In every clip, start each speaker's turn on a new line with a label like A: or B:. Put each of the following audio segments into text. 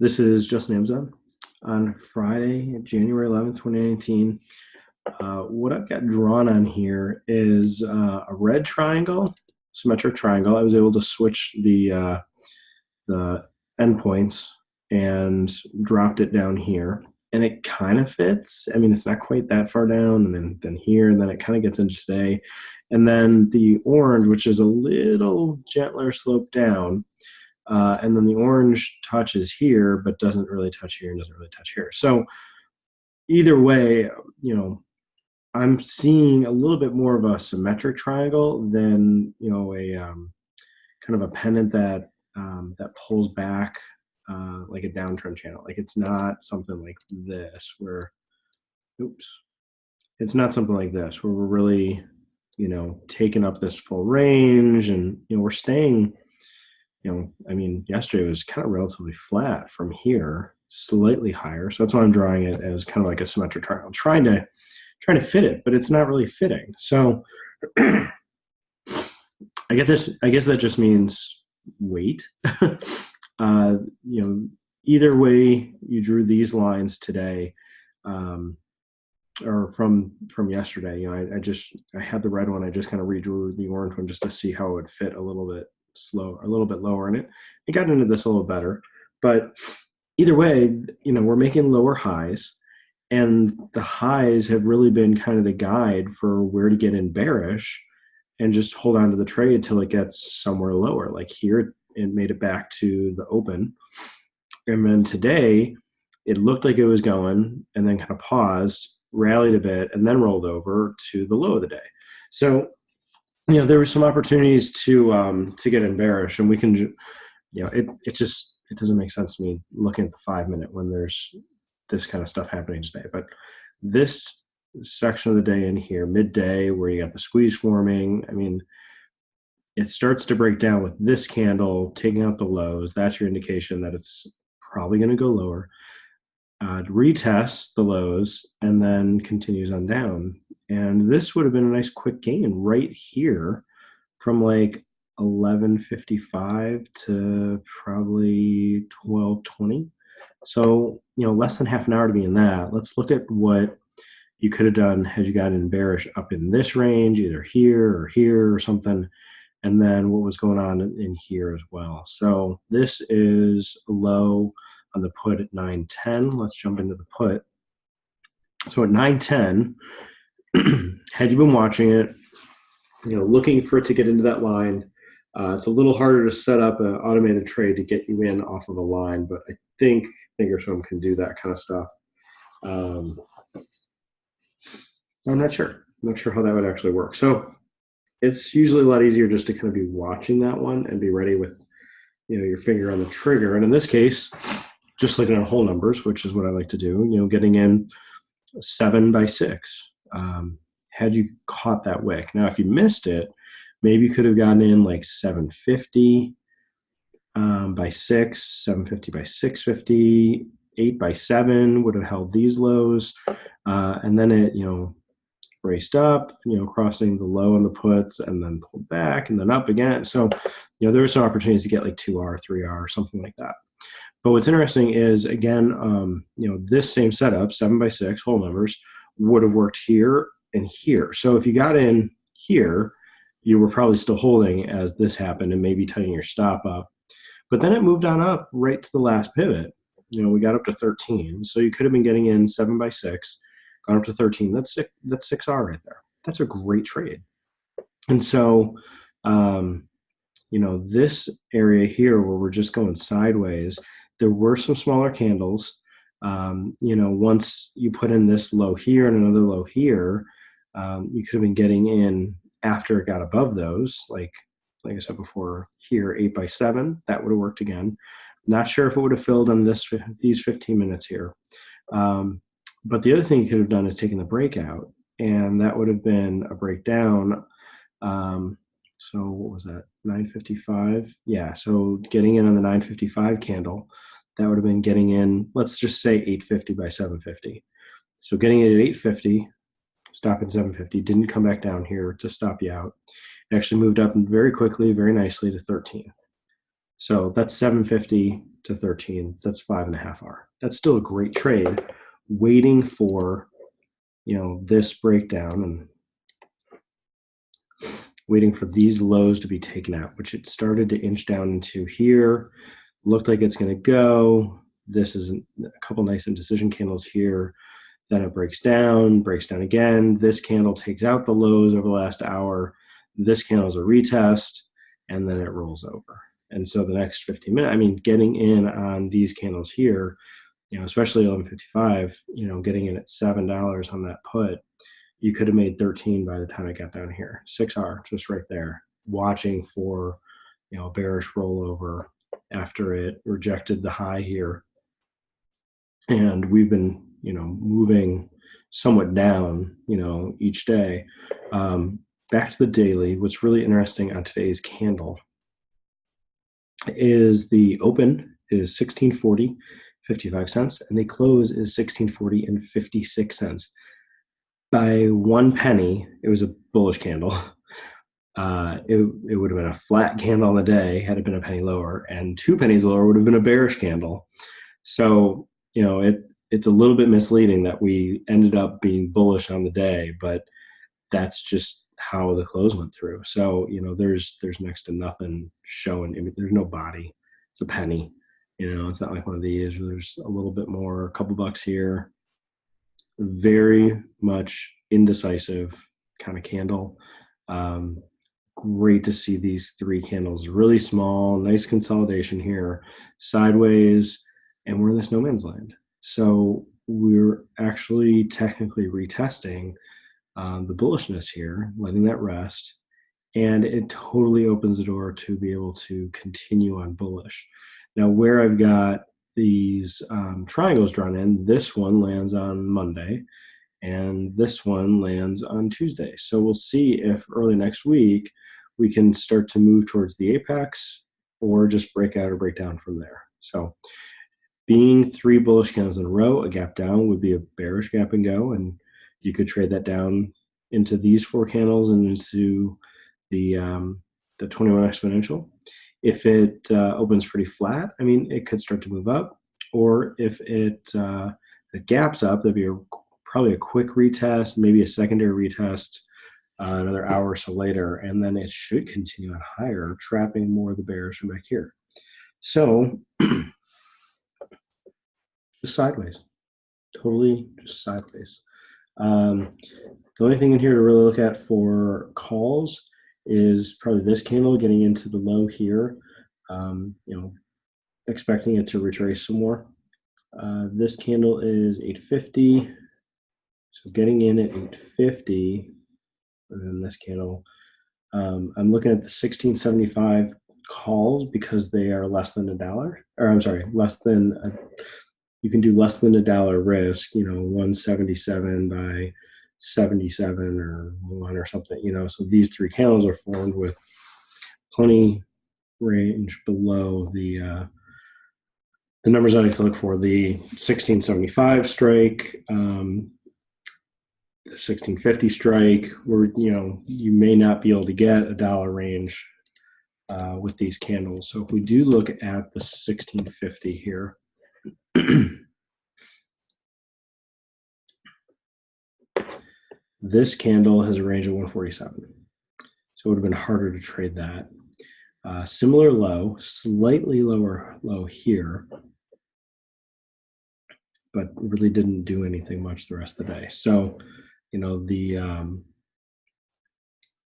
A: This is Justin AMZN on Friday, January 11th, 2019. What I've got drawn on here is a red triangle, symmetric triangle. I was able to switch the endpoints and dropped it down here. And it kind of fits. I mean, it's not quite that far down, and then here, and then it kind of gets into today. And then the orange, which is a little gentler slope down, and then the orange touches here, but doesn't really touch here and doesn't really touch here. So either way, I'm seeing a little bit more of a symmetric triangle than, a kind of a pennant that pulls back like a downtrend channel. Like it's not something like this where, it's not something like this where we're really, taking up this full range and, we're staying, yesterday was kind of relatively flat from here, slightly higher. So that's why I'm drawing it as kind of like a symmetric triangle, trying to fit it, but it's not really fitting. So I guess that just means wait. Either way you drew these lines today, or from yesterday, I had the red one. I just kind of redrew the orange one just to see how it would fit a little bit lower, and it got into this a little better. But either way, we're making lower highs, and the highs have really been kind of the guide for where to get in bearish and just hold on to the trade till it gets somewhere lower. Like here, it made it back to the open. And then today, it looked like it was going and then kind of paused, rallied a bit, and then rolled over to the low of the day. So, there were some opportunities to get in bearish, and we can, it doesn't make sense to me looking at the 5-minute when there's this kind of stuff happening today. But this section of the day in here, midday, where you got the squeeze forming, it starts to break down with this candle taking out the lows. That's your indication that it's probably going to go lower. Retests the lows and then continues on down. And this would have been a nice quick gain right here from like 11:55 to probably 12:20. So, less than half an hour to be in that. Let's look at what you could have done had you gotten in bearish up in this range, either here or something. And then what was going on in here as well. So this is low on the put at 9:10. Let's jump into the put. So at 9:10, had you been watching it, looking for it to get into that line, it's a little harder to set up an automated trade to get you in off of a line, but I think Thinkorswim can do that kind of stuff. I'm not sure. I'm not sure how that would actually work. So it's usually a lot easier just to kind of be watching that one and be ready with, your finger on the trigger. And in this case, just looking at whole numbers, which is what I like to do, getting in 7 by 6. Had you caught that wick. Now, if you missed it, maybe you could have gotten in like 750 by 6, 750 by 650, 8 by 7 would have held these lows. And then it, raced up, crossing the low on the puts and then pulled back and then up again. So, there were some opportunities to get like 2R, 3R, something like that. But what's interesting is, again, this same setup, 7 by 6 whole numbers, would have worked here and here. So if you got in here, you were probably still holding as this happened and maybe tightening your stop up. But then it moved on up right to the last pivot. We got up to 13. So you could have been getting in 7 by 6, gone up to 13. That's 6R right there. That's a great trade. And so, this area here where we're just going sideways, there were some smaller candles. Once you put in this low here and another low here, you could have been getting in after it got above those, like I said before, here 8 by 7. That would have worked again. Not sure if it would have filled on these 15 minutes here. But the other thing you could have done is taken the breakout, and that would have been a breakdown. So what was that? 9:55. Yeah. So getting in on the 9:55 candle, that would have been getting in, let's just say 850 by 750. So getting in at 850, stop at 750, didn't come back down here to stop you out. It actually moved up very quickly, very nicely to 13. So that's 750 to 13. That's 5.5R. That's still a great trade, waiting for, this breakdown and waiting for these lows to be taken out, which it started to inch down into here. Looked like it's going to go. This is a couple nice indecision candles here. Then it breaks down again. This candle takes out the lows over the last hour. This candle is a retest, and then it rolls over. And so the next 15 minutes, getting in on these candles here, especially 1155, getting in at $7 on that put, you could have made 13 by the time it got down here. 6R, just right there, watching for, a bearish rollover after it rejected the high here. And we've been, moving somewhat down, each day. Back to the daily, what's really interesting on today's candle is the open is 1640, 55 cents, and the close is 1640 and 56 cents. By 1 penny, it was a bullish candle. It would have been a flat candle on the day had it been a penny lower, and 2 pennies lower would have been a bearish candle. So, it's a little bit misleading that we ended up being bullish on the day, but that's just how the close went through. So, there's next to nothing showing. There's no body. It's a penny. It's not like one of these where there's a little bit more, a couple bucks here. Very much indecisive kind of candle. Great to see these 3 candles, really small, nice consolidation here, sideways, and we're in this no man's land. So we're actually technically retesting the bullishness here, letting that rest, and it totally opens the door to be able to continue on bullish. Now, where I've got these triangles drawn in, this one lands on Monday, and this one lands on Tuesday. So we'll see if early next week we can start to move towards the apex or just break out or break down from there. So being 3 bullish candles in a row, a gap down would be a bearish gap and go, and you could trade that down into these 4 candles and into the 21 exponential. If it opens pretty flat, it could start to move up, or if it gaps up, there'd be probably a quick retest, maybe a secondary retest another hour or so later, and then it should continue on higher, trapping more of the bears from back here. So just sideways, totally just sideways. The only thing in here to really look at for calls is probably this candle getting into the low here, expecting it to retrace some more. This candle is 850, so getting in at 850, and then this candle, I'm looking at the 1675 calls because they are less than $1, or I'm sorry, you can do less than $1 risk, 177 by 77 or 1 or something, so these 3 candles are formed with plenty range below the numbers I like to look for, the 1675 strike, the 1650 strike, where you may not be able to get $1 range with these candles. So if we do look at the 1650 here, this candle has a range of 147, so it would have been harder to trade that. Similar low, slightly lower low here, but really didn't do anything much the rest of the day. So, the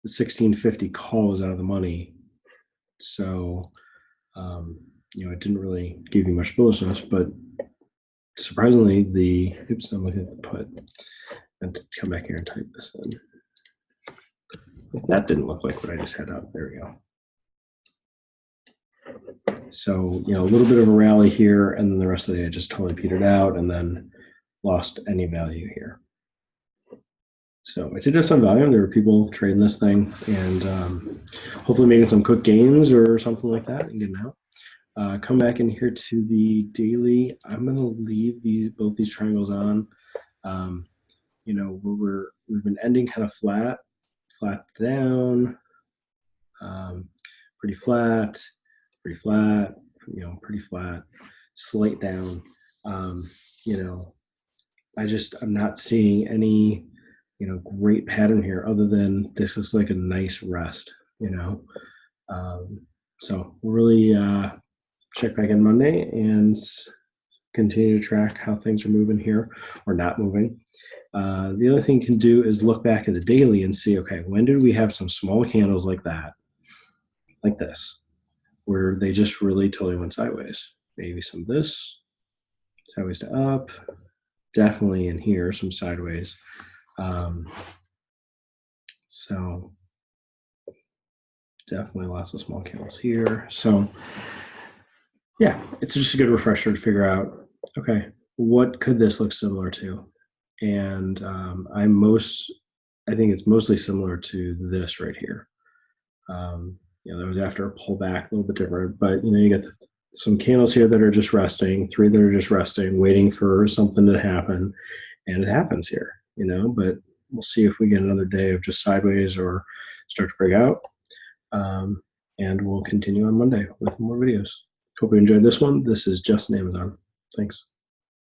A: 1650 call was out of the money. So, it didn't really give you much bullishness, but surprisingly, I'm looking at the put, and to come back here and type this in. That didn't look like what I just had up. There we go. So, a little bit of a rally here, and then the rest of the day it just totally petered out and then lost any value here. So I did just on volume. There were people trading this thing and hopefully making some quick gains or something like that and getting out. Come back in here to the daily. I'm going to leave both these triangles on. We've been ending kind of flat down, pretty flat, pretty flat, slight down. You know, I'm not seeing any, great pattern here other than this was like a nice rest, so we'll really check back in Monday and continue to track how things are moving here or not moving. The other thing you can do is look back at the daily and see, okay, when did we have some small candles like that, like this, where they just really totally went sideways? Maybe some of this, sideways to up, definitely in here, some sideways. So definitely lots of small candles here. So yeah, it's just a good refresher to figure out, okay, what could this look similar to? And I think it's mostly similar to this right here. That was after a pullback, a little bit different, but you get some candles here that are just resting, 3 that are just resting, waiting for something to happen, and it happens here, but we'll see if we get another day of just sideways or start to break out. And we'll continue on Monday with more videos. Hope you enjoyed this one. This is Just an AMZN. Thanks.